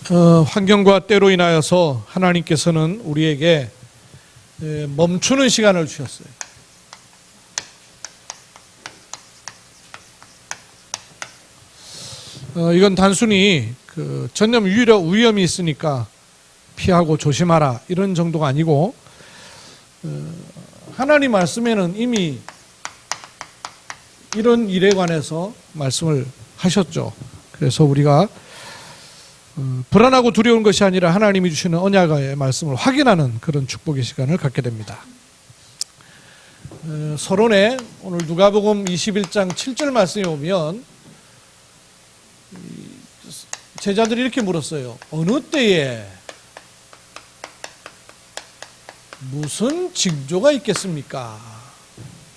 환경과 때로 인하여서 하나님께서는 우리에게 멈추는 시간을 주셨어요. 이건 단순히 전염 위험이 있으니까 피하고 조심하라 이런 정도가 아니고, 하나님 말씀에는 이미 이런 일에 관해서 말씀을 하셨죠. 그래서 우리가 불안하고 두려운 것이 아니라 하나님이 주시는 언약의 말씀을 확인하는 그런 축복의 시간을 갖게 됩니다. 서론에 오늘 누가복음 21장 7절 말씀에 보면 제자들이 이렇게 물었어요. 어느 때에 무슨 징조가 있겠습니까?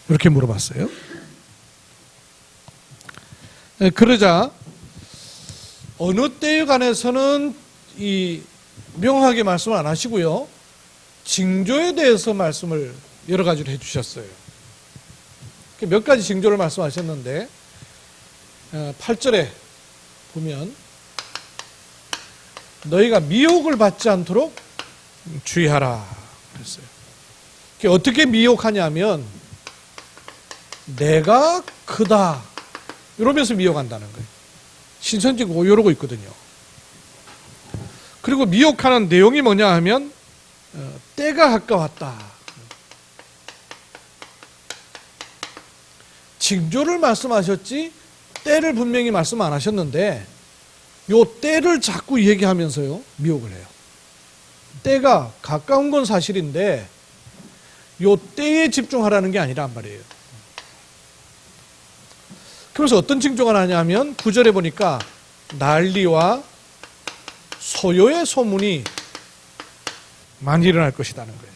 이렇게 물어봤어요. 그러자 어느 때에 관해서는 명확하게 말씀을 안 하시고요, 징조에 대해서 말씀을 여러 가지로 해주셨어요. 몇 가지 징조를 말씀하셨는데 8절에 보면 너희가 미혹을 받지 않도록 주의하라 그랬어요. 어떻게 미혹하냐면 내가 크다 이러면서 미혹한다는 거예요. 신천지고 이러고 있거든요. 그리고 미혹하는 내용이 뭐냐 하면 때가 가까웠다. 징조를 말씀하셨지 때를 분명히 말씀 안 하셨는데 요 때를 자꾸 얘기하면서요 미혹을 해요. 때가 가까운 건 사실인데 요 때에 집중하라는 게 아니란 말이에요. 그래서 어떤 징조가 나냐면 9절에 보니까 난리와 소요의 소문이 많이 일어날 것이라는 거예요.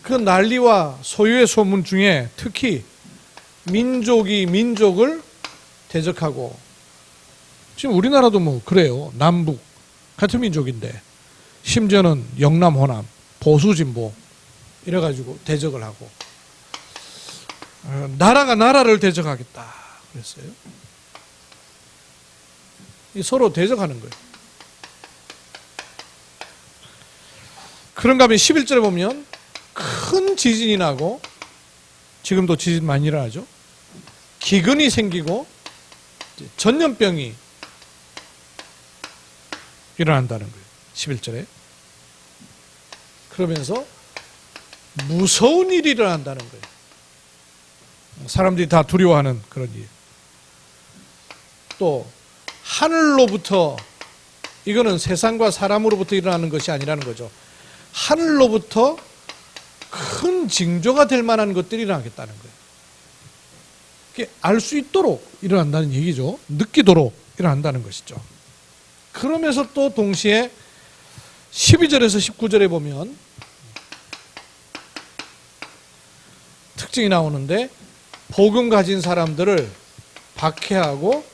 그 난리와 소요의 소문 중에 특히 민족이 민족을 대적하고, 지금 우리나라도 뭐 그래요. 남북 같은 민족인데 심지어는 영남 호남 보수 진보 이래가지고 대적을 하고, 나라가 나라를 대적하겠다 그랬어요. 서로 대적하는 거예요. 그런가 하면 11절에 보면 큰 지진이 나고, 지금도 지진 많이 일어나죠. 기근이 생기고 전염병이 일어난다는 거예요. 11절에. 그러면서 무서운 일이 일어난다는 거예요. 사람들이 다 두려워하는 그런 일. 또 하늘로부터, 이거는 세상과 사람으로부터 일어나는 것이 아니라는 거죠. 하늘로부터 큰 징조가 될 만한 것들이 일어나겠다는 거예요. 알 수 있도록 일어난다는 얘기죠. 느끼도록 일어난다는 것이죠. 그러면서 또 동시에 12절에서 19절에 보면 특징이 나오는데, 복음 가진 사람들을 박해하고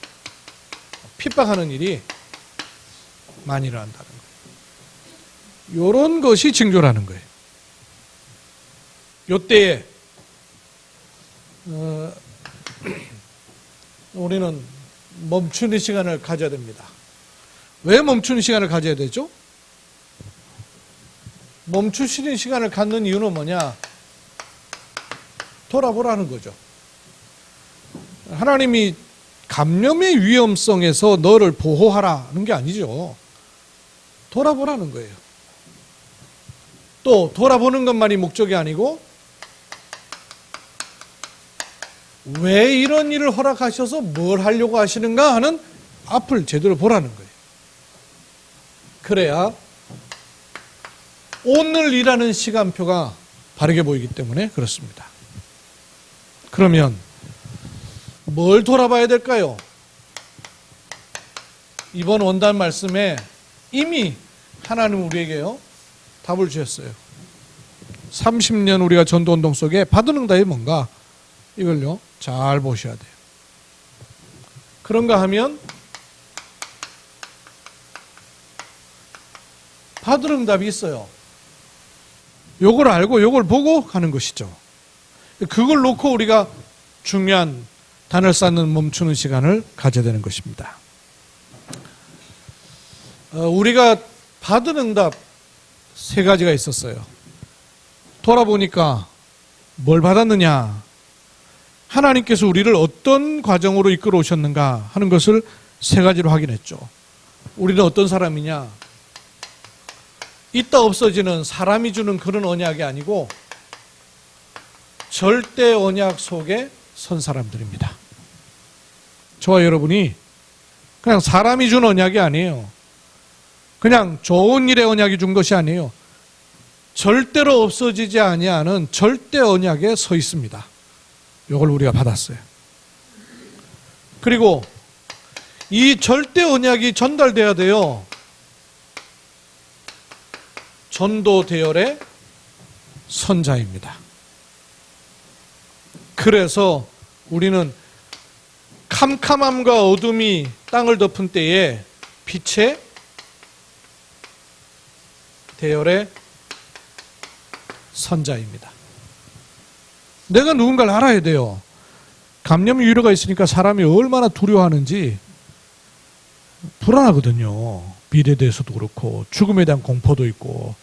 핍박하는 일이 많이 일어난다는 거예요. 이런 것이 징조라는 거예요. 이때에 우리는 멈추는 시간을 가져야 됩니다. 왜 멈추는 시간을 가져야 되죠? 멈추시는 시간을 갖는 이유는 뭐냐? 돌아보라는 거죠. 하나님이 감염의 위험성에서 너를 보호하라는 게 아니죠. 돌아보라는 거예요. 또 돌아보는 것만이 목적이 아니고 왜 이런 일을 허락하셔서 뭘 하려고 하시는가 하는 앞을 제대로 보라는 거예요. 그래야 오늘이라는 시간표가 바르게 보이기 때문에 그렇습니다. 그러면 뭘 돌아봐야 될까요? 이번 원단 말씀에 이미 하나님 우리에게요 답을 주셨어요. 30년 우리가 전도운동 속에 받은 응답이 뭔가, 이걸요 잘 보셔야 돼요. 그런가 하면 받을 응답이 있어요. 요걸 알고 요걸 보고 가는 것이죠. 그걸 놓고 우리가 중요한 단을 쌓는 멈추는 시간을 가져야 되는 것입니다. 우리가 받은 응답 세 가지가 있었어요. 돌아보니까 뭘 받았느냐? 하나님께서 우리를 어떤 과정으로 이끌어 오셨는가 하는 것을 세 가지로 확인했죠. 우리는 어떤 사람이냐? 있다 없어지는 사람이 주는 그런 언약이 아니고 절대 언약 속에 선 사람들입니다. 저와 여러분이 그냥 사람이 준 언약이 아니에요. 그냥 좋은 일의 언약이 준 것이 아니에요. 절대로 없어지지 아니하는 절대 언약에 서 있습니다. 이걸 우리가 받았어요. 그리고 이 절대 언약이 전달돼야 돼요. 전도 대열의 선자입니다. 그래서 우리는 캄캄함과 어둠이 땅을 덮은 때에 빛의 대열의 선자입니다. 내가 누군가를 알아야 돼요. 감염 유료가 있으니까 사람이 얼마나 두려워하는지 불안하거든요. 미래에 대해서도 그렇고 죽음에 대한 공포도 있고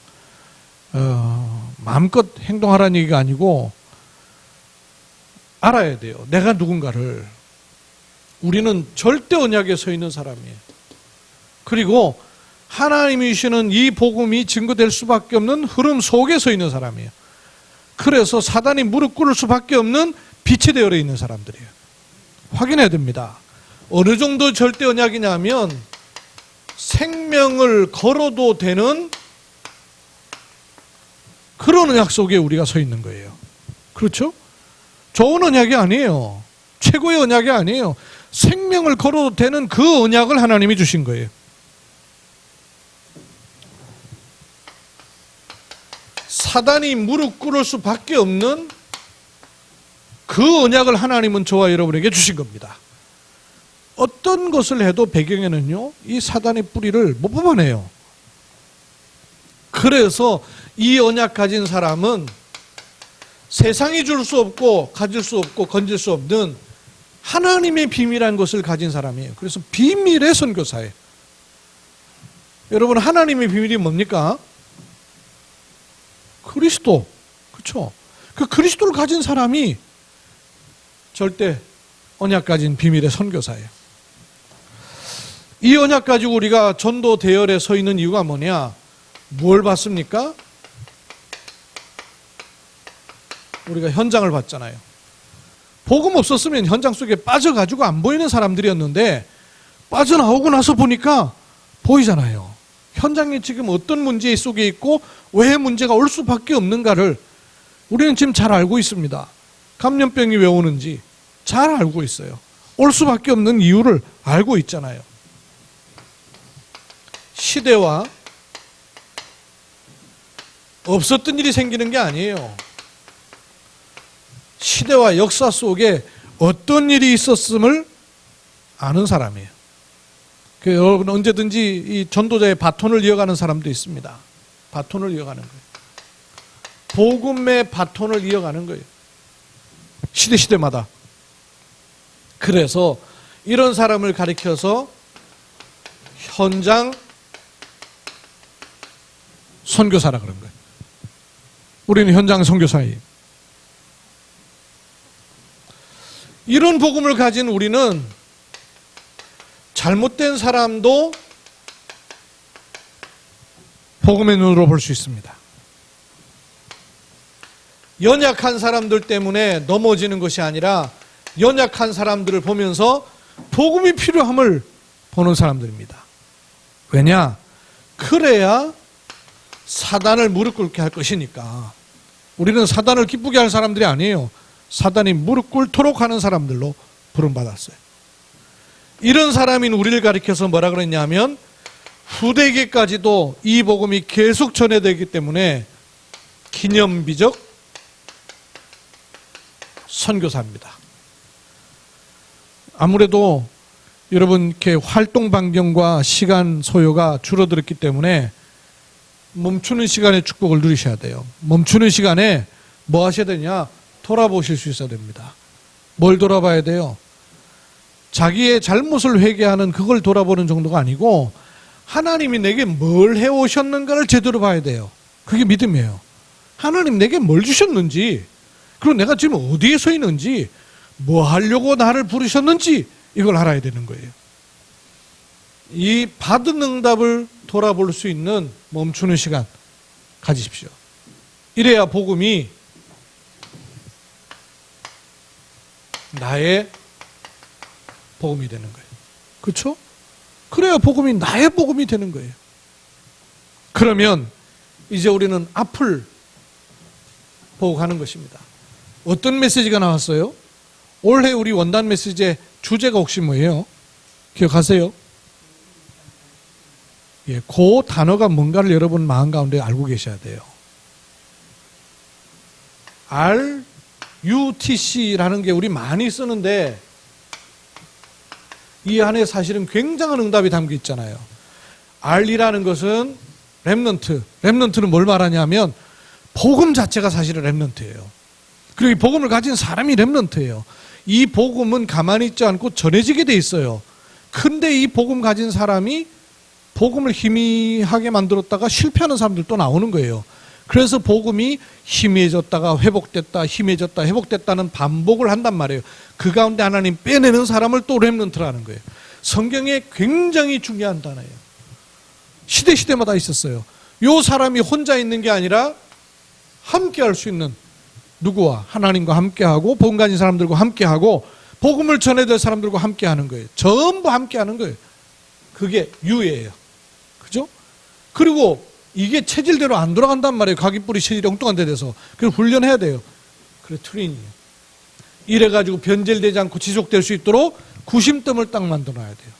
마음껏 행동하라는 얘기가 아니고 알아야 돼요. 내가 누군가를. 우리는 절대 언약에 서 있는 사람이에요. 그리고 하나님이 주시는 이 복음이 증거될 수밖에 없는 흐름 속에 서 있는 사람이에요. 그래서 사단이 무릎 꿇을 수밖에 없는 빛의 대열에 있는 사람들이에요. 확인해야 됩니다. 어느 정도 절대 언약이냐면 생명을 걸어도 되는 그런 언약 속에 우리가 서 있는 거예요. 그렇죠? 좋은 언약이 아니에요. 최고의 언약이 아니에요. 생명을 걸어도 되는 그 언약을 하나님이 주신 거예요. 사단이 무릎 꿇을 수밖에 없는 그 언약을 하나님은 저와 여러분에게 주신 겁니다. 어떤 것을 해도 배경에는요, 이 사단의 뿌리를 못 뽑아내요. 그래서 이 언약 가진 사람은 세상이 줄 수 없고 가질 수 없고 건질 수 없는 하나님의 비밀한 것을 가진 사람이에요. 그래서 비밀의 선교사예요. 여러분, 하나님의 비밀이 뭡니까? 그리스도. 그렇죠? 그 그리스도를 가진 사람이 절대 언약 가진 비밀의 선교사예요. 이 언약 가지고 우리가 전도 대열에 서 있는 이유가 뭐냐? 뭘 봤습니까? 우리가 현장을 봤잖아요. 복음 없었으면 현장 속에 빠져가지고 안 보이는 사람들이었는데 빠져나오고 나서 보니까 보이잖아요. 현장에 지금 어떤 문제 속에 있고 왜 문제가 올 수밖에 없는가를 우리는 지금 잘 알고 있습니다. 감염병이 왜 오는지 잘 알고 있어요. 올 수밖에 없는 이유를 알고 있잖아요. 시대와 없었던 일이 생기는 게 아니에요. 시대와 역사 속에 어떤 일이 있었음을 아는 사람이에요. 여러분, 언제든지 이 전도자의 바톤을 이어가는 사람도 있습니다. 바톤을 이어가는 거예요. 복음의 바톤을 이어가는 거예요. 시대마다. 그래서 이런 사람을 가리켜서 현장 선교사라 그런 거예요. 우리는 현장 선교사예요. 이런 복음을 가진 우리는 잘못된 사람도 복음의 눈으로 볼 수 있습니다. 연약한 사람들 때문에 넘어지는 것이 아니라 연약한 사람들을 보면서 복음이 필요함을 보는 사람들입니다. 왜냐? 그래야 사단을 무릎 꿇게 할 것이니까. 우리는 사단을 기쁘게 할 사람들이 아니에요. 사단이 무릎 꿇도록 하는 사람들로 부름받았어요. 이런 사람인 우리를 가리켜서 뭐라 그랬냐면 후대기까지도 이 복음이 계속 전해되기 때문에 기념비적 선교사입니다. 아무래도 여러분 이렇게 활동 반경과 시간 소요가 줄어들었기 때문에 멈추는 시간에 축복을 누리셔야 돼요. 멈추는 시간에 뭐 하셔야 되냐? 돌아보실 수 있어야 됩니다. 뭘 돌아봐야 돼요? 자기의 잘못을 회개하는 그걸 돌아보는 정도가 아니고 하나님이 내게 뭘 해오셨는가를 제대로 봐야 돼요. 그게 믿음이에요. 하나님 내게 뭘 주셨는지, 그리고 내가 지금 어디에 서 있는지, 뭐 하려고 나를 부르셨는지 이걸 알아야 되는 거예요. 이 받은 응답을 돌아볼 수 있는 멈추는 시간 가지십시오. 이래야 복음이 나의 복음이 되는 거예요. 그렇죠? 그래야 복음이 나의 복음이 되는 거예요. 그러면 이제 우리는 앞을 보고 가는 것입니다. 어떤 메시지가 나왔어요? 올해 우리 원단 메시지의 주제가 혹시 뭐예요? 기억하세요? 예, 그 단어가 뭔가를 여러분 마음 가운데 알고 계셔야 돼요. RUTC라는 게 우리 많이 쓰는데 이 안에 사실은 굉장한 응답이 담겨 있잖아요. R이라는 것은 렘넌트. 렘넌트는 뭘 말하냐면 복음 자체가 사실은 렘넌트예요. 그리고 이 복음을 가진 사람이 렘넌트예요. 이 복음은 가만히 있지 않고 전해지게 돼 있어요. 근데 이 복음 가진 사람이 복음을 희미하게 만들었다가 실패하는 사람들 또 나오는 거예요. 그래서 복음이 희미해졌다가 회복됐다, 희미해졌다, 회복됐다는 반복을 한단 말이에요. 그 가운데 하나님 빼내는 사람을 또 렘넌트라는 거예요. 성경에 굉장히 중요한 단어예요. 시대마다 있었어요. 이 사람이 혼자 있는 게 아니라 함께 할 수 있는, 누구와? 하나님과 함께하고 복음 가진 사람들과 함께하고 복음을 전해야 될 사람들과 함께하는 거예요. 전부 함께하는 거예요. 그게 유예요. 그죠? 그리고 이게 체질대로 안 돌아간단 말이에요. 가기뿌리 체질이 엉뚱한 데 돼서. 그래서 훈련해야 돼요. 그래, 트레이닝이에요. 이래가지고 변질되지 않고 지속될 수 있도록 구심점을 딱 만들어놔야 돼요.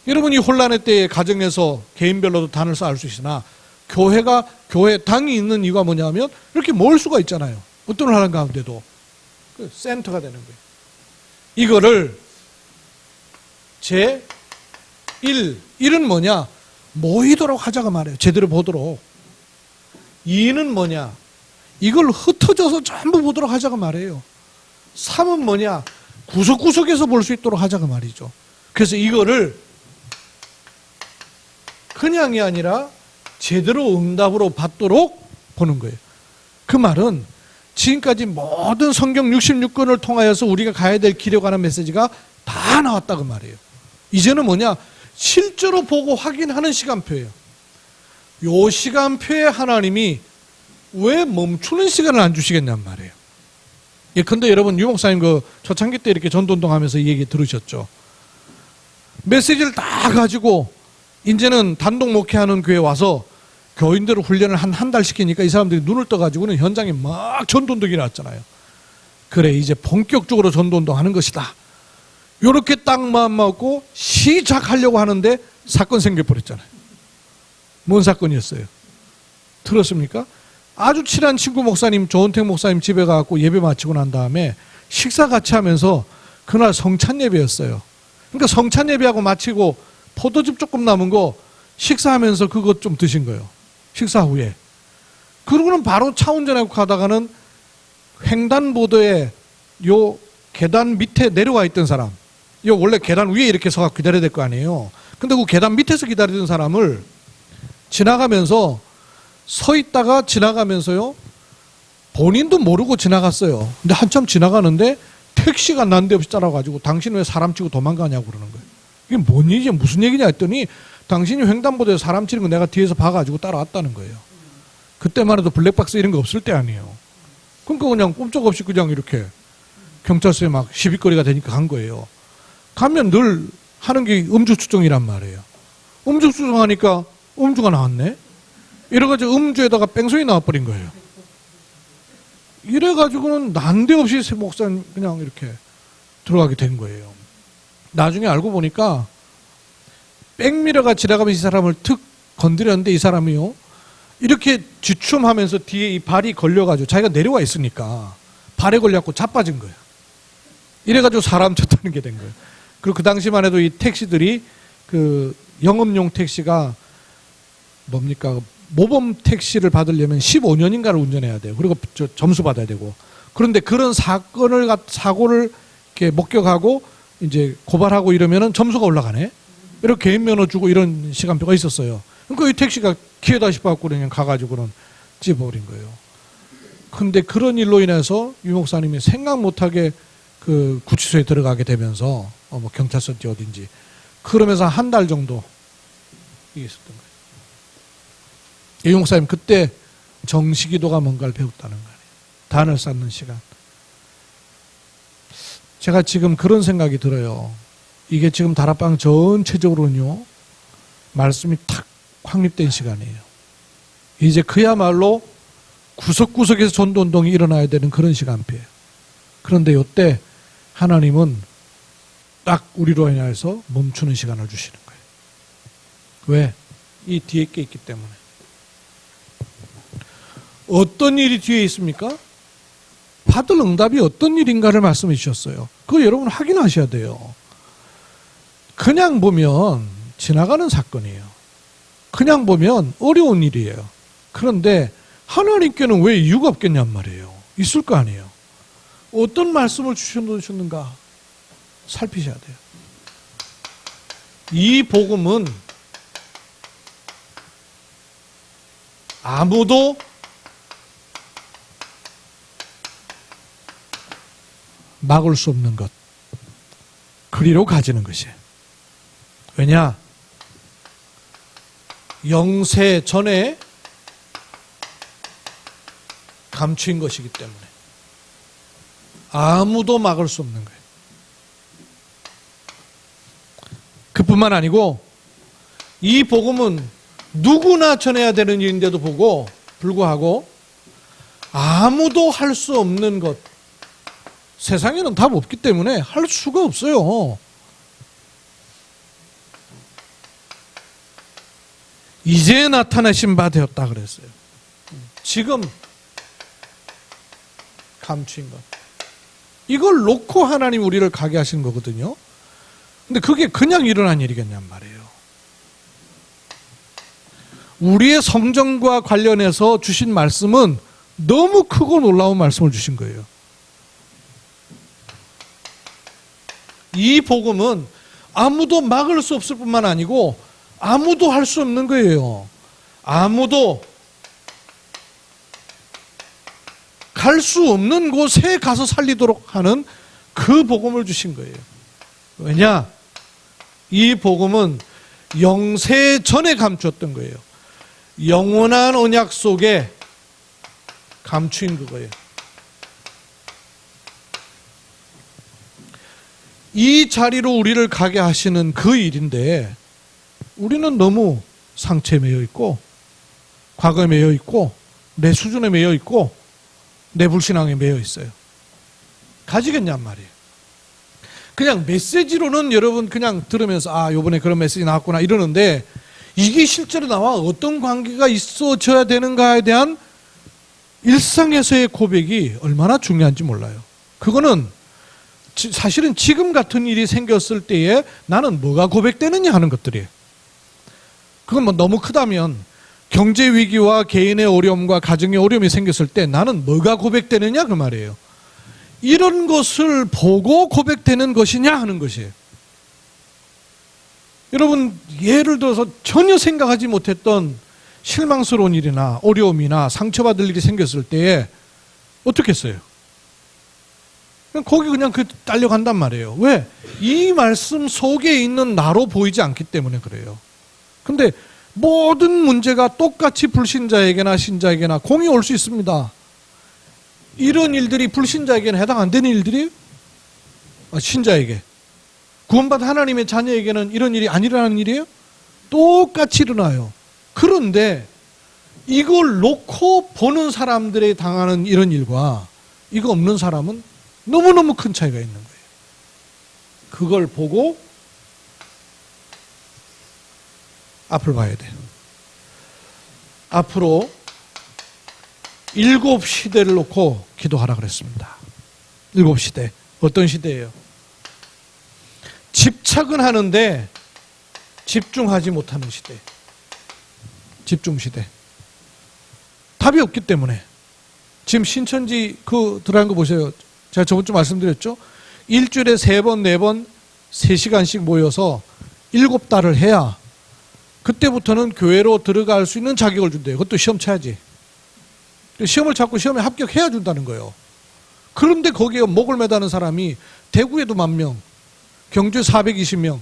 여러분이 혼란의 때에 가정에서 개인별로도 단을 쌓을 수 있으나 교회 당이 있는 이유가 뭐냐면 이렇게 모을 수가 있잖아요. 어떤 하는 가운데도 센터가 되는 거예요. 이거를 제1은 뭐냐? 모이도록 하자가 말이에요. 제대로 보도록. 2는 뭐냐? 이걸 흩어져서 전부 보도록 하자가 말이에요. 3은 뭐냐? 구석구석에서 볼 수 있도록 하자가 말이죠. 그래서 이거를 그냥이 아니라 제대로 응답으로 받도록 보는 거예요. 그 말은 지금까지 모든 성경 66권을 통하여서 우리가 가야 될 길에 관한 메시지가 다 나왔다 그 말이에요. 이제는 뭐냐? 실제로 보고 확인하는 시간표예요. 요 시간표에 하나님이 왜 멈추는 시간을 안 주시겠냔 말이에요. 예컨대 여러분 유 목사님 그 초창기 때 이렇게 전도운동하면서 이 얘기 들으셨죠. 메시지를 다 가지고 이제는 단독 목회하는 교회 와서 교인들을 훈련을 한 달 시키니까 이 사람들이 눈을 떠가지고는 현장에 막 전도운동이 났잖아요. 그래, 이제 본격적으로 전도운동 하는 것이다. 요렇게 딱 마음 먹고 시작하려고 하는데 사건 생겨버렸잖아요. 뭔 사건이었어요? 들었습니까? 아주 친한 친구 목사님, 조은택 목사님 집에 가고 예배 마치고 난 다음에 식사 같이 하면서 그날 성찬 예배였어요. 그러니까 성찬 예배하고 마치고 포도즙 조금 남은 거 식사하면서 그것 좀 드신 거예요. 식사 후에. 그러고는 바로 차 운전하고 가다가는 횡단보도에 요 계단 밑에 내려와 있던 사람, 요 원래 계단 위에 이렇게 서가 기다려야 될 거 아니에요. 근데 그 계단 밑에서 기다리던 사람을 지나가면서 서 있다가 지나가면서요, 본인도 모르고 지나갔어요. 근데 한참 지나가는데 택시가 난데없이 따라가지고 당신 왜 사람 치고 도망가냐고 그러는 거예요. 이게 뭔 일이냐, 무슨 얘기냐 했더니 당신이 횡단보도에 사람 치는 거 내가 뒤에서 봐가지고 따라왔다는 거예요. 그때만 해도 블랙박스 이런 거 없을 때 아니에요. 그러니까 그냥 꼼짝없이 그냥 이렇게 경찰서에 막 시비거리가 되니까 간 거예요. 가면 늘 하는 게 음주 추정이란 말이에요. 음주 추정하니까 음주가 나왔네? 이래가지고 음주에다가 뺑소니 나와버린 거예요. 이래가지고는 난데없이 목사님 그냥 이렇게 들어가게 된 거예요. 나중에 알고 보니까 백미러가 지나가면서 이 사람을 툭 건드렸는데 이 사람이요, 이렇게 주춤하면서 뒤에 이 발이 걸려가지고 자기가 내려와 있으니까 발에 걸려갖고 자빠진 거예요. 이래가지고 사람 쳤다는 게 된 거예요. 그리고 그 당시만 해도 이 택시들이 그 영업용 택시가 뭡니까? 모범 택시를 받으려면 15년인가를 운전해야 돼요. 그리고 점수 받아야 되고. 그런데 그런 사고를 이렇게 목격하고 이제 고발하고 이러면은 점수가 올라가네. 이렇게 개인 면허 주고 이런 시간표가 있었어요. 그러니까 이 택시가 기회다 싶어갖고 그냥 가가지고는 집어버린 거예요. 근데 그런 일로 인해서 유 목사님이 생각 못하게 그 구치소에 들어가게 되면서 뭐 경찰서인지 어딘지 그러면서 한 달 정도 이게 있었던 거예요. 유 목사님 그때 정시기도가 뭔가를 배웠다는 거예요. 단을 쌓는 시간. 제가 지금 그런 생각이 들어요. 이게 지금 다락방 전체적으로는요, 말씀이 탁 확립된 시간이에요. 이제 그야말로 구석구석에서 전도운동이 일어나야 되는 그런 시간표예요. 그런데 이때 하나님은 딱 우리로 인해서 멈추는 시간을 주시는 거예요. 왜? 이 뒤에 게 있기 때문에. 어떤 일이 뒤에 있습니까? 받을 응답이 어떤 일인가를 말씀해 주셨어요. 그거 여러분 확인하셔야 돼요. 그냥 보면 지나가는 사건이에요. 그냥 보면 어려운 일이에요. 그런데 하나님께는 왜 이유가 없겠냔 말이에요. 있을 거 아니에요. 어떤 말씀을 주셨는가 살피셔야 돼요. 이 복음은 아무도 막을 수 없는 것. 그리로 가지는 것이에요. 왜냐? 영세 전에 감추인 것이기 때문에 아무도 막을 수 없는 거예요. 그뿐만 아니고 이 복음은 누구나 전해야 되는 일인데도 불구하고 아무도 할 수 없는 것. 세상에는 답 없기 때문에 할 수가 없어요. 이제 나타나신 바 되었다 그랬어요. 지금 감추인 것. 이걸 놓고 하나님 우리를 가게 하신 거거든요. 근데 그게 그냥 일어난 일이겠냔 말이에요. 우리의 성정과 관련해서 주신 말씀은 너무 크고 놀라운 말씀을 주신 거예요. 이 복음은 아무도 막을 수 없을 뿐만 아니고 아무도 할 수 없는 거예요. 아무도 갈 수 없는 곳에 가서 살리도록 하는 그 복음을 주신 거예요. 왜냐? 이 복음은 영세 전에 감추었던 거예요. 영원한 언약 속에 감추인 그거예요. 이 자리로 우리를 가게 하시는 그 일인데 우리는 너무 상처에 매여 있고 과거에 매여 있고 내 수준에 매여 있고 내 불신앙에 매여 있어요. 가지겠냔 말이에요. 그냥 메시지로는 여러분 그냥 들으면서 아 요번에 그런 메시지 나왔구나 이러는데 이게 실제로 나와 어떤 관계가 있어져야 되는가에 대한 일상에서의 고백이 얼마나 중요한지 몰라요. 그거는 사실은 지금 같은 일이 생겼을 때에 나는 뭐가 고백되느냐 하는 것들이에요. 그건 뭐 너무 크다면 경제 위기와 개인의 어려움과 가정의 어려움이 생겼을 때 나는 뭐가 고백되느냐 그 말이에요. 이런 것을 보고 고백되는 것이냐 하는 것이에요. 여러분 예를 들어서 전혀 생각하지 못했던 실망스러운 일이나 어려움이나 상처받을 일이 생겼을 때에 어떻게 했어요? 거기 그냥 딸려간단 말이에요. 왜? 이 말씀 속에 있는 나로 보이지 않기 때문에 그래요. 근데 모든 문제가 똑같이 불신자에게나 신자에게나 공이 올 수 있습니다. 이런 일들이 불신자에게는 해당 안 되는 일들이에요? 신자에게. 구원받은 하나님의 자녀에게는 이런 일이 안 일어나는 일이에요? 똑같이 일어나요. 그런데 이걸 놓고 보는 사람들이 당하는 이런 일과 이거 없는 사람은 너무너무 큰 차이가 있는 거예요. 그걸 보고 앞을 봐야 돼요. 앞으로 7 시대를 놓고 기도하라 그랬습니다. 7 시대. 어떤 시대예요? 집착은 하는데 집중하지 못하는 시대. 집중 시대. 답이 없기 때문에. 지금 신천지 들어간 거 보세요. 제가 저번 주 말씀드렸죠? 일주일에 3번, 4번, 3시간씩 모여서 7달을 해야 그때부터는 교회로 들어갈 수 있는 자격을 준대요. 그것도 시험 쳐야지. 시험을 찾고 시험에 합격해야 준다는 거예요. 그런데 거기에 목을 매다는 사람이 대구에도 10,000명, 경주에 420명,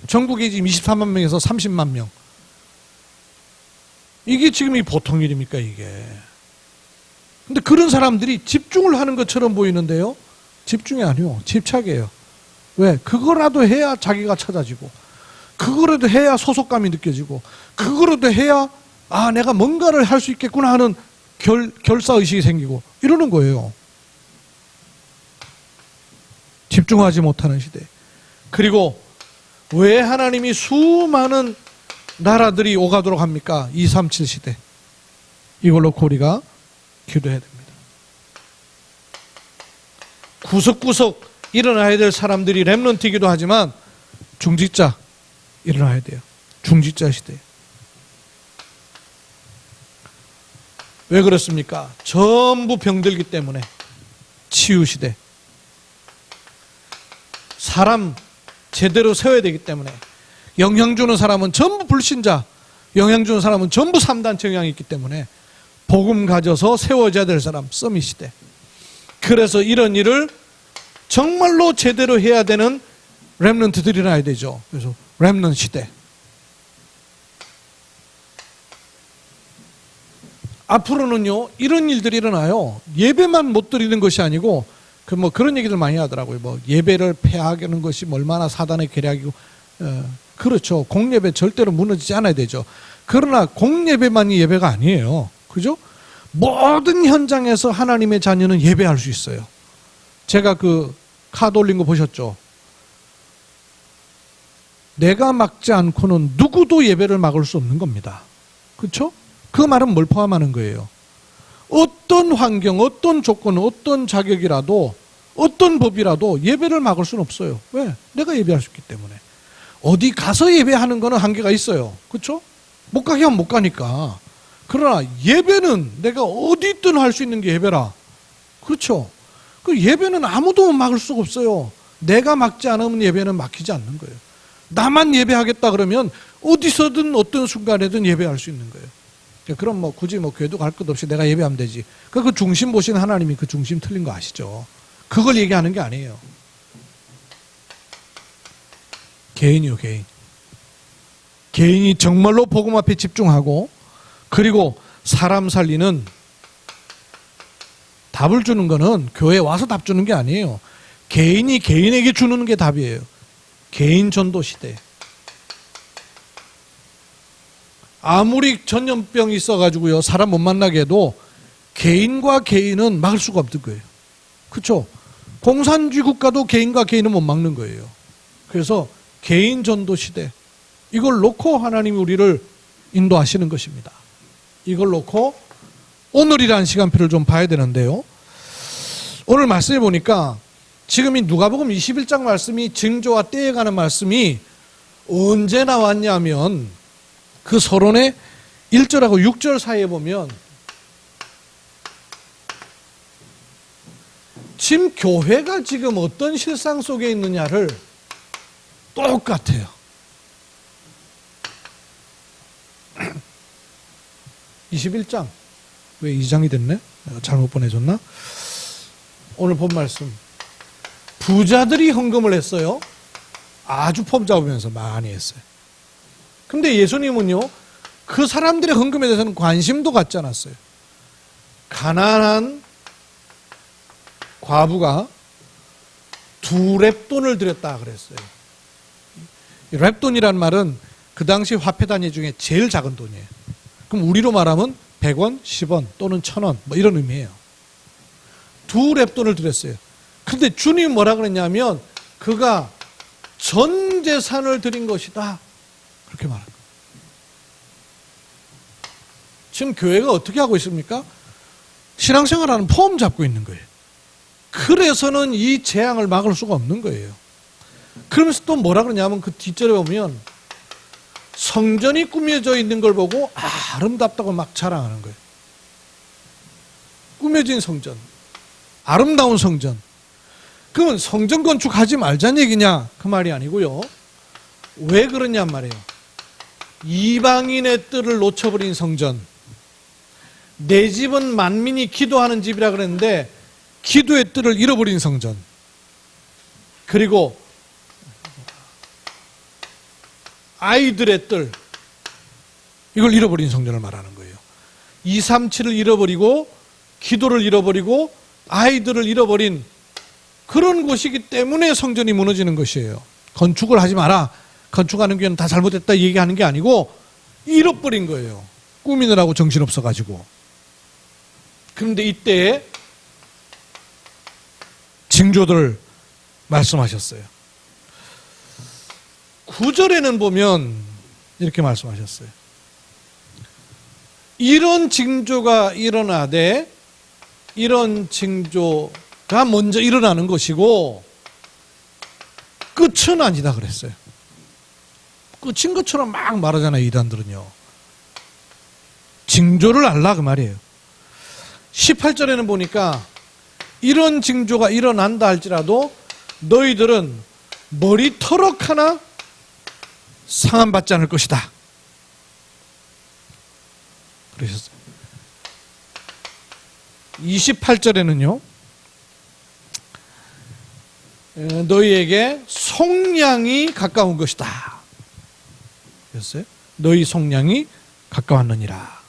전국에 지금 23만 명에서 30만 명. 이게 지금 이 보통 일입니까, 이게? 근데 그런 사람들이 집중을 하는 것처럼 보이는데요. 집중이 아니요. 집착이에요. 왜? 그거라도 해야 자기가 찾아지고, 그거라도 해야 소속감이 느껴지고, 그거라도 해야 아, 내가 뭔가를 할 수 있겠구나 하는 결사의식이 생기고 이러는 거예요. 집중하지 못하는 시대. 그리고 왜 하나님이 수많은 나라들이 오가도록 합니까? 237 시대. 이걸로 우리가 기도해야 됩니다. 구석구석 일어나야 될 사람들이 렘넌트이기도 하지만 중직자 일어나야 돼요. 중직자 시대. 왜 그렇습니까? 전부 병들기 때문에. 치유 시대. 사람 제대로 세워야 되기 때문에. 영향 주는 사람은 전부 불신자, 영향 주는 사람은 전부 3단체 영향이 있기 때문에 복음 가져서 세워져야 될 사람, 서밋 시대. 그래서 이런 일을 정말로 제대로 해야 되는 렘넌트들이 일어나야 되죠. 그래서 렘넌트 시대. 앞으로는요, 이런 일들이 일어나요. 예배만 못 드리는 것이 아니고, 그런 얘기들 많이 하더라고요. 예배를 폐하는 것이 얼마나 사단의 계략이고, 그렇죠. 공예배 절대로 무너지지 않아야 되죠. 그러나 공예배만이 예배가 아니에요. 그죠? 모든 현장에서 하나님의 자녀는 예배할 수 있어요. 제가 카드 올린 거 보셨죠? 내가 막지 않고는 누구도 예배를 막을 수 없는 겁니다. 그렇죠? 그 말은 뭘 포함하는 거예요? 어떤 환경, 어떤 조건, 어떤 자격이라도, 어떤 법이라도 예배를 막을 수는 없어요. 왜? 내가 예배할 수 있기 때문에. 어디 가서 예배하는 거는 한계가 있어요. 그렇죠? 못 가게 하면 못 가니까. 그러나 예배는 내가 어디 있든 할 수 있는 게 예배라. 그렇죠? 그 예배는 아무도 막을 수가 없어요. 내가 막지 않으면 예배는 막히지 않는 거예요. 나만 예배하겠다 그러면 어디서든 어떤 순간에든 예배할 수 있는 거예요. 그럼 굳이 교회도 갈 것 없이 내가 예배하면 되지. 그 중심 보신 하나님이 그 중심 틀린 거 아시죠? 그걸 얘기하는 게 아니에요. 개인이요, 개인. 개인이 정말로 복음 앞에 집중하고, 그리고 사람 살리는 답을 주는 거는 교회에 와서 답 주는 게 아니에요. 개인이 개인에게 주는 게 답이에요. 개인 전도 시대. 아무리 전염병이 있어가지고요, 사람 못 만나게 해도 개인과 개인은 막을 수가 없는 거예요. 그렇죠? 공산주의 국가도 개인과 개인은 못 막는 거예요. 그래서 개인 전도 시대, 이걸 놓고 하나님이 우리를 인도하시는 것입니다. 이걸 놓고 오늘이라는 시간표를 좀 봐야 되는데요. 오늘 말씀해 보니까 지금 이 누가복음 21장 말씀이 징조와 때에 가는 말씀이 언제 나왔냐면 그 서론의 1절하고 6절 사이에 보면 지금 교회가 지금 어떤 실상 속에 있느냐를 똑같아요. (21장) 왜 2장이 됐네? 내가 잘못 보내줬나? 오늘 본 말씀, 부자들이 헌금을 했어요. 아주 폼 잡으면서 많이 했어요. 근데 예수님은요, 그 사람들의 헌금에 대해서는 관심도 갖지 않았어요. 가난한 과부가 2렙돈을 드렸다 그랬어요. 렙돈이란 말은 그 당시 화폐 단위 중에 제일 작은 돈이에요. 그럼 우리로 말하면 100원, 10원 또는 1000원 이런 의미예요. 2렙돈을 드렸어요. 근데 주님이 뭐라 그랬냐면 그가 전 재산을 드린 것이다. 그렇게 말한 거예요. 지금 교회가 어떻게 하고 있습니까? 신앙생활하는 폼 잡고 있는 거예요. 그래서는 이 재앙을 막을 수가 없는 거예요. 그러면서 또 뭐라 그러냐면 그 뒷절에 보면 성전이 꾸며져 있는 걸 보고 아름답다고 막 자랑하는 거예요. 꾸며진 성전, 아름다운 성전. 그건 성전 건축하지 말자는 얘기냐? 그 말이 아니고요. 왜 그러냔 말이에요. 이방인의 뜰을 놓쳐버린 성전. 내 집은 만민이 기도하는 집이라 그랬는데 기도의 뜰을 잃어버린 성전. 그리고 아이들의 뜰, 이걸 잃어버린 성전을 말하는 거예요. 237을 잃어버리고 기도를 잃어버리고 아이들을 잃어버린 그런 곳이기 때문에 성전이 무너지는 것이에요. 건축을 하지 마라, 건축하는 교회는 다 잘못했다 얘기하는 게 아니고 잃어버린 거예요. 꾸미느라고 정신없어가지고. 그런데 이때에 징조들을 말씀하셨어요. 9절에는 보면 이렇게 말씀하셨어요. 이런 징조가 일어나되, 이런 징조가 먼저 일어나는 것이고 끝은 아니다 그랬어요. 끝인 것처럼 막 말하잖아요, 이단들은요. 징조를 알라 그 말이에요. 18절에는 보니까 이런 징조가 일어난다 할지라도 너희들은 머리털럭 하나 상함받지 않을 것이다 그러셨어요. 28절에는요, 너희에게 속량이 가까운 것이다 그랬어요. 너희 속량이 가까웠느니라.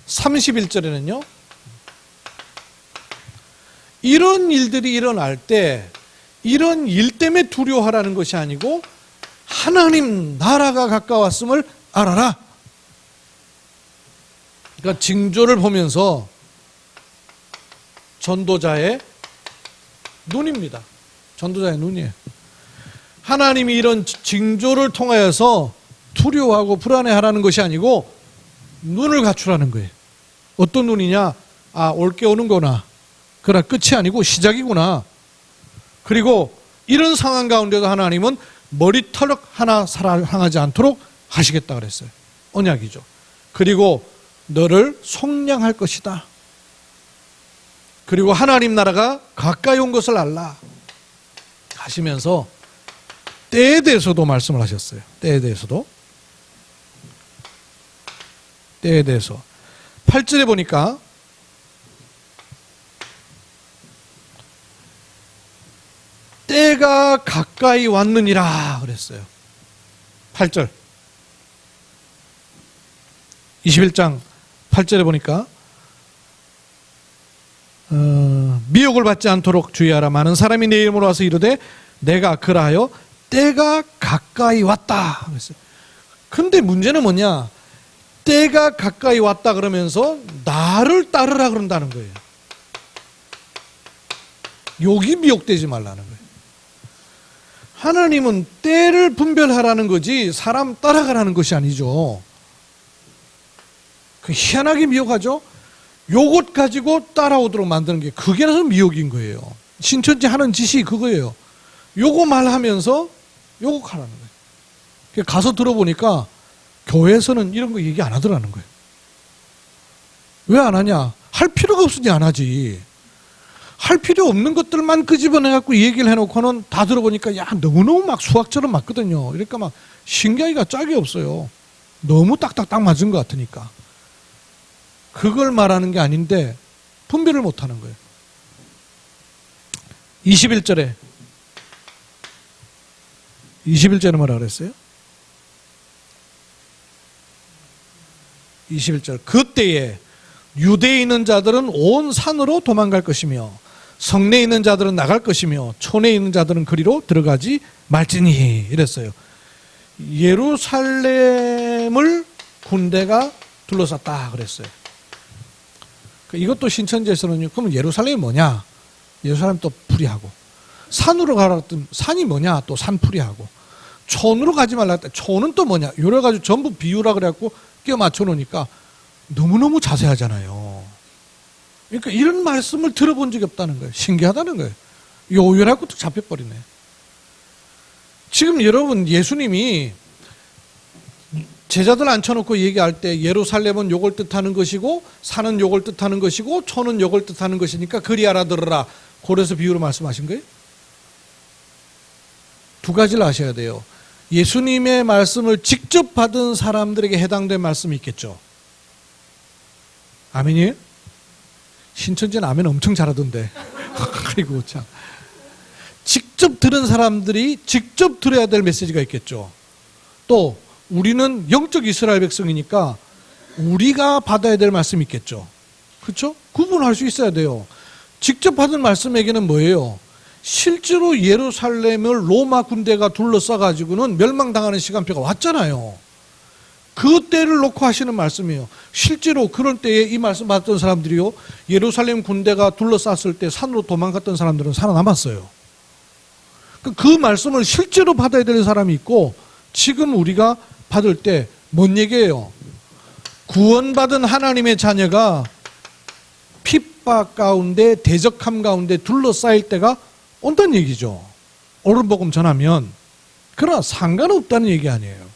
31절에는요, 이런 일들이 일어날 때 이런 일 때문에 두려워하라는 것이 아니고 하나님 나라가 가까웠음을 알아라. 그러니까 징조를 보면서 전도자의 눈입니다. 전도자의 눈이에요. 하나님이 이런 징조를 통하여서 두려워하고 불안해하라는 것이 아니고 눈을 갖추라는 거예요. 어떤 눈이냐? 아, 올게 오는구나. 그러나 끝이 아니고 시작이구나. 그리고 이런 상황 가운데도 하나님은 머리털럭 하나 상하지 않도록 하시겠다 그랬어요. 언약이죠. 그리고 너를 속량할 것이다. 그리고 하나님 나라가 가까이 온 것을 알라 하시면서 때에 대해서도 말씀을 하셨어요. 때에 대해서도. 때에 대해서 8절에 보니까 때가 가까이 왔느니라 그랬어요. 8절 21장 8절에 보니까 미혹을 받지 않도록 주의하라. 많은 사람이 내 이름으로 와서 이르되 내가 그라하여 때가 가까이 왔다 그랬어요. 근데 문제는 뭐냐? 때가 가까이 왔다 그러면서 나를 따르라 그런다는 거예요. 여기 미혹되지 말라는 거예요. 하나님은 때를 분별하라는 거지 사람 따라가라는 것이 아니죠. 그 희한하게 미혹하죠. 요것 가지고 따라오도록 만드는 게 그게 미혹인 거예요. 신천지 하는 짓이 그거예요. 요거 말하면서 요거 하라는 거예요. 가서 들어보니까 교회에서는 이런 거 얘기 안 하더라는 거예요. 왜 안 하냐? 할 필요가 없으니 안 하지. 할 필요 없는 것들만 끄집어내갖고 얘기를 해놓고는 다 들어보니까 야 너무너무 막 수학처럼 맞거든요. 그러니까 막 신기하기가 짝이 없어요. 너무 딱딱딱 맞은 것 같으니까. 그걸 말하는 게 아닌데 분별을 못하는 거예요. 21절에 뭐라 그랬어요? 21절 그때에 유대에 있는 자들은 온 산으로 도망갈 것이며 성내에 있는 자들은 나갈 것이며 촌에 있는 자들은 그리로 들어가지 말지니 이랬어요. 예루살렘을 군대가 둘러쌌다 그랬어요. 이것도 신천지에서는 그러면 예루살렘이 뭐냐? 예루살렘 또 풀이하고 산으로 가라 했더니 산이 뭐냐? 또 산풀이하고 촌으로 가지 말라 했더니 촌은 또 뭐냐? 여러 가지 전부 비유라 그래갖고 끼워 맞춰 놓으니까 너무너무 자세하잖아요. 그러니까 이런 말씀을 들어본 적이 없다는 거예요. 신기하다는 거예요. 요열하고 또 잡혀버리네. 지금 여러분 예수님이 제자들 앉혀놓고 얘기할 때 예루살렘은 요걸 뜻하는 것이고 산은 요걸 뜻하는 것이고 촌은 요걸 뜻하는 것이니까 그리 알아들어라. 그래서 비유로 말씀하신 거예요. 두 가지를 아셔야 돼요. 예수님의 말씀을 직접 받은 사람들에게 해당된 말씀이 있겠죠. 아멘이에요? 신천지는 아멘 엄청 잘하던데. 아이고 참. 직접 들은 사람들이 직접 들어야 될 메시지가 있겠죠. 또 우리는 영적 이스라엘 백성이니까 우리가 받아야 될 말씀이 있겠죠. 그렇죠? 구분할 수 있어야 돼요. 직접 받은 말씀에게는 뭐예요? 실제로 예루살렘을 로마 군대가 둘러싸 가지고는 멸망당하는 시간표가 왔잖아요. 그 때를 놓고 하시는 말씀이에요. 실제로 그런 때에 이 말씀 받았던 사람들이요, 예루살렘 군대가 둘러쌌을 때 산으로 도망갔던 사람들은 살아남았어요. 그 말씀을 실제로 받아야 되는 사람이 있고, 지금 우리가 받을 때 뭔 얘기예요? 구원받은 하나님의 자녀가 핍박 가운데, 대적함 가운데 둘러싸일 때가 온다는 얘기죠. 옳은 복음 전하면. 그러나 상관없다는 얘기 아니에요.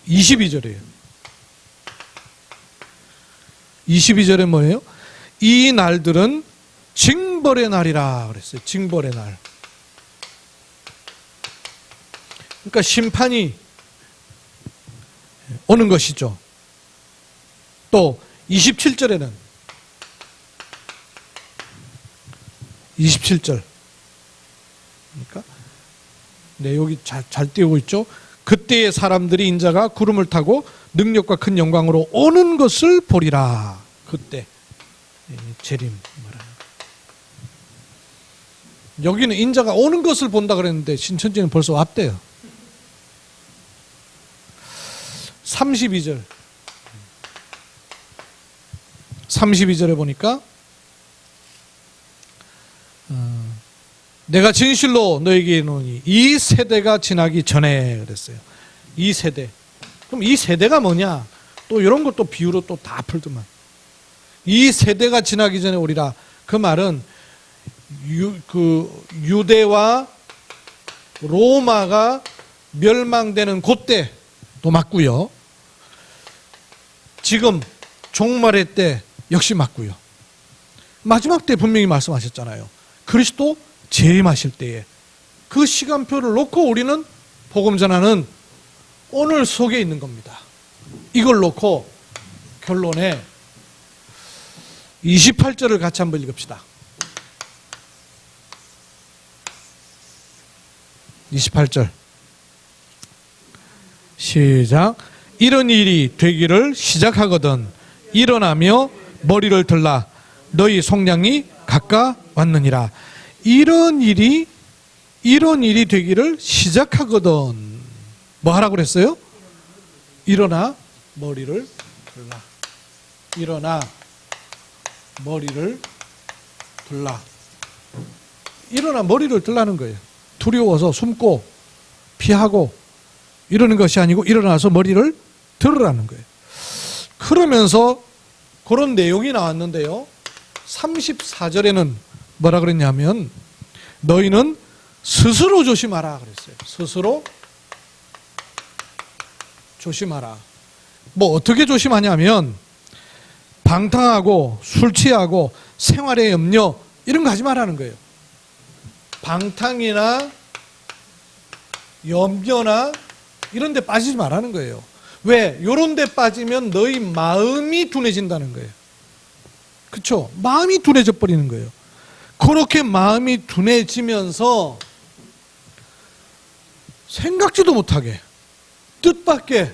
22절이에요. 22절에 뭐예요? 이 날들은 징벌의 날이라 그랬어요. 징벌의 날. 그러니까 심판이 오는 것이죠. 또 27절에는 27절. 그러니까 네, 여기 잘 띄우고 있죠. 그때의 사람들이 인자가 구름을 타고 능력과 큰 영광으로 오는 것을 보리라. 그때 재림 말하는. 여기는 인자가 오는 것을 본다 그랬는데 신천지는 벌써 왔대요. 32절. 32절에 보니까 내가 진실로 너에게 이르노니 이 세대가 지나기 전에 그랬어요. 이 세대. 그럼 이 세대가 뭐냐? 또 이런 것도 비유로 또 다 풀더만. 이 세대가 지나기 전에 오리라. 그 말은 유대와 로마가 멸망되는 그때도 맞고요. 지금 종말의 때 역시 맞고요. 마지막 때 분명히 말씀하셨잖아요. 그리스도 재림하실 때에 그 시간표를 놓고 우리는 복음 전하는 오늘 속에 있는 겁니다. 이걸 놓고 결론에 28절을 같이 한번 읽읍시다. 28절 시작. 이런 일이 되기를 시작하거든 일어나며 머리를 들라 너희 속량이 가까웠느니라. 이런 일이 되기를 시작하거든. 뭐 하라고 그랬어요? 일어나 머리를 들라. 일어나 머리를 들라. 일어나 머리를 들라는 거예요. 두려워서 숨고 피하고 이러는 것이 아니고 일어나서 머리를 들으라는 거예요. 그러면서 그런 내용이 나왔는데요. 34절에는 뭐라 그랬냐면 너희는 스스로 조심하라 그랬어요. 스스로 조심하라. 뭐 어떻게 조심하냐면 방탕하고 술 취하고 생활의 염려 이런 거 하지 말라는 거예요. 방탕이나 염려나 이런 데 빠지지 말라는 거예요. 왜? 이런 데 빠지면 너희 마음이 둔해진다는 거예요. 그렇죠? 마음이 둔해져 버리는 거예요. 그렇게 마음이 둔해지면서 생각지도 못하게 뜻밖의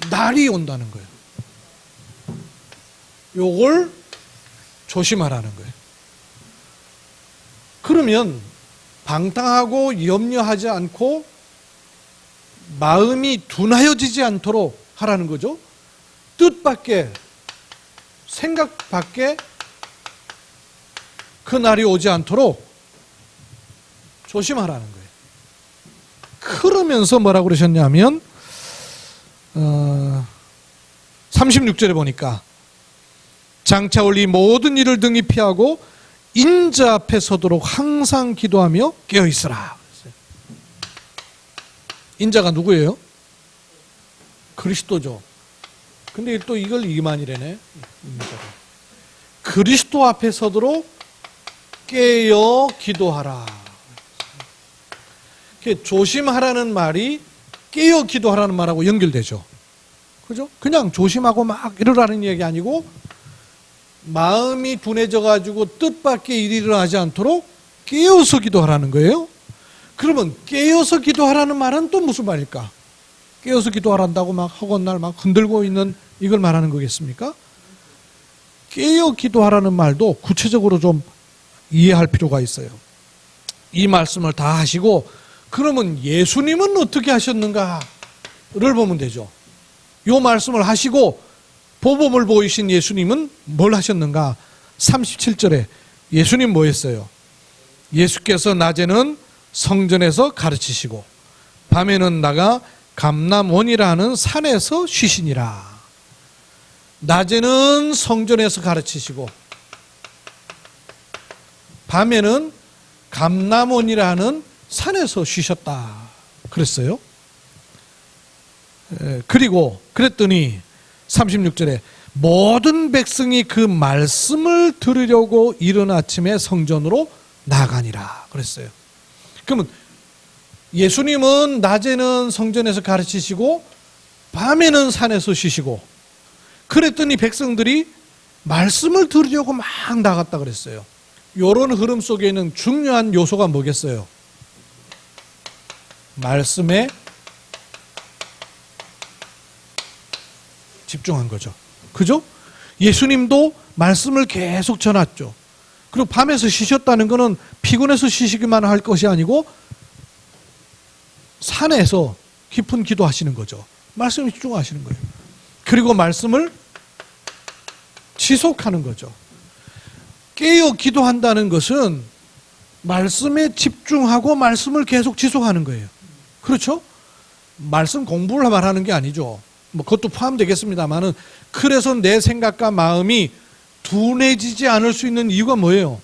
날이 온다는 거예요. 요걸 조심하라는 거예요. 그러면 방탕하고 염려하지 않고 마음이 둔하여지지 않도록 하라는 거죠. 뜻밖의 생각밖에 그 날이 오지 않도록 조심하라는 거예요. 그러면서 뭐라고 그러셨냐면 36절에 보니까 장차 올 이 모든 일을 등이 피하고 인자 앞에 서도록 항상 기도하며 깨어있으라. 인자가 누구예요? 그리스도죠. 근데 또 이걸 이만이래네. 그리스도 앞에 서도록 깨어 기도하라. 조심하라는 말이 깨어 기도하라는 말하고 연결되죠. 그죠? 그냥 조심하고 막 이러라는 얘기 아니고 마음이 둔해져 가지고 뜻밖의 일이 일어나지 않도록 깨어서 기도하라는 거예요. 그러면 깨어서 기도하라는 말은 또 무슨 말일까? 깨어서 기도하란다고 막 허건날 막 흔들고 있는 이걸 말하는 거겠습니까? 깨어 기도하라는 말도 구체적으로 좀 이해할 필요가 있어요. 이 말씀을 다 하시고 그러면 예수님은 어떻게 하셨는가를 보면 되죠. 이 말씀을 하시고 보복을 보이신 예수님은 뭘 하셨는가? 37절에 예수님 뭐 했어요? 예수께서 낮에는 성전에서 가르치시고 밤에는 나가 감람원이라는 산에서 쉬시니라. 낮에는 성전에서 가르치시고 밤에는 감람원이라는 산에서 쉬셨다 그랬어요. 그리고 그랬더니 36절에 모든 백성이 그 말씀을 들으려고 이른 아침에 성전으로 나가니라 그랬어요. 그러면 예수님은 낮에는 성전에서 가르치시고 밤에는 산에서 쉬시고 그랬더니 백성들이 말씀을 들으려고 막 나갔다 그랬어요. 이런 흐름 속에는 중요한 요소가 뭐겠어요? 말씀에 집중한 거죠. 그죠? 예수님도 말씀을 계속 전했죠. 그리고 밤에서 쉬셨다는 것은 피곤해서 쉬시기만 할 것이 아니고 산에서 깊은 기도하시는 거죠. 말씀에 집중하시는 거예요. 그리고 말씀을 지속하는 거죠. 깨어 기도한다는 것은 말씀에 집중하고 말씀을 계속 지속하는 거예요. 그렇죠? 말씀 공부를 말하는 게 아니죠. 뭐 그것도 포함되겠습니다만은 그래서 내 생각과 마음이 둔해지지 않을 수 있는 이유가 뭐예요?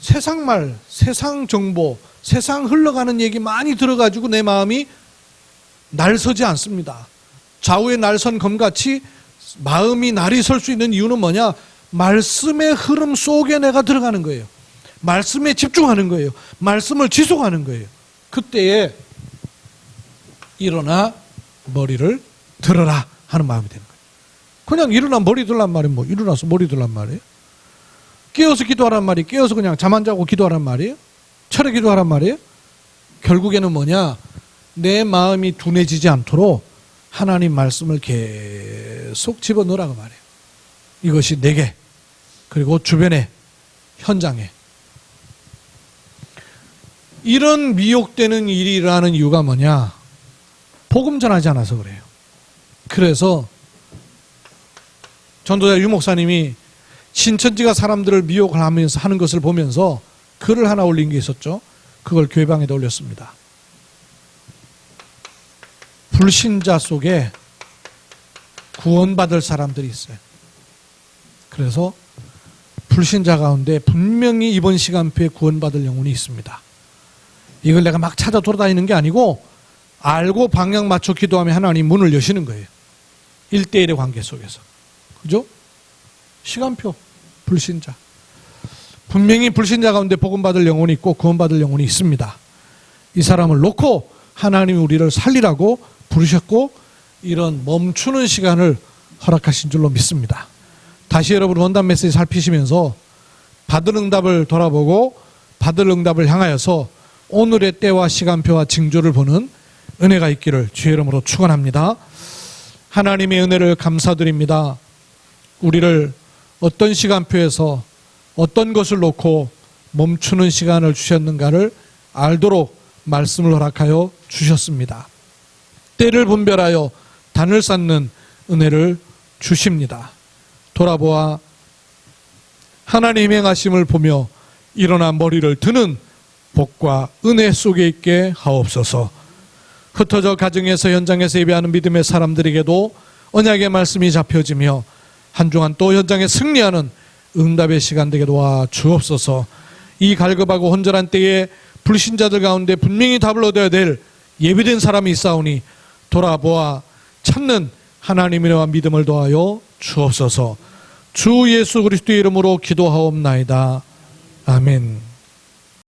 세상 말, 세상 정보, 세상 흘러가는 얘기 많이 들어가지고 내 마음이 날서지 않습니다. 좌우에 날선 검같이 마음이 날이 설 수 있는 이유는 뭐냐? 말씀의 흐름 속에 내가 들어가는 거예요. 말씀에 집중하는 거예요. 말씀을 지속하는 거예요. 그때에 일어나 머리를 들어라 하는 마음이 되는 거예요. 그냥 일어나 머리 들란 말이 뭐 일어나서 머리 들란 말이에요? 깨어서 기도하란 말이 깨어서 그냥 잠 안 자고 기도하란 말이에요? 차려 기도하란 말이에요? 결국에는 뭐냐? 내 마음이 둔해지지 않도록 하나님 말씀을 계속 집어넣으라고 말해요. 이것이 내게 그리고 주변에 현장에 이런 미혹되는 일이 일어나는 이유가 뭐냐? 복음 전하지 않아서 그래요. 그래서 전도자 유 목사님이 신천지가 사람들을 미혹을 하면서 하는 것을 보면서 글을 하나 올린 게 있었죠. 그걸 교회방에다 올렸습니다. 불신자 속에 구원받을 사람들이 있어요. 그래서 불신자 가운데 분명히 이번 시간표에 구원받을 영혼이 있습니다. 이걸 내가 막 찾아 돌아다니는 게 아니고 알고 방향 맞춰 기도하면 하나님 문을 여시는 거예요. 1대1의 관계 속에서. 그죠? 시간표, 불신자. 분명히 불신자 가운데 복음받을 영혼이 있고 구원받을 영혼이 있습니다. 이 사람을 놓고 하나님이 우리를 살리라고 부르셨고 이런 멈추는 시간을 허락하신 줄로 믿습니다. 다시 여러분 원단 메시지 살피시면서 받을 응답을 돌아보고 받을 응답을 향하여서 오늘의 때와 시간표와 징조를 보는 은혜가 있기를 주의 이름으로 축원합니다. 하나님의 은혜를 감사드립니다. 우리를 어떤 시간표에서 어떤 것을 놓고 멈추는 시간을 주셨는가를 알도록 말씀을 허락하여 주셨습니다. 때를 분별하여 단을 쌓는 은혜를 주십니다. 돌아보아 하나님의 행하심을 보며 일어나 머리를 드는 복과 은혜 속에 있게 하옵소서. 흩어져 가정에서 현장에서 예배하는 믿음의 사람들에게도 언약의 말씀이 잡혀지며 한 주간 또 현장에 승리하는 응답의 시간 되게 도와 주옵소서. 이 갈급하고 혼절한 때에 불신자들 가운데 분명히 답을 얻어야 될 예비된 사람이 있사오니 돌아보아 찾는 하나님의 은혜와 믿음을 도하여 주옵소서. 주 예수 그리스도의 이름으로 기도하옵나이다. 아멘.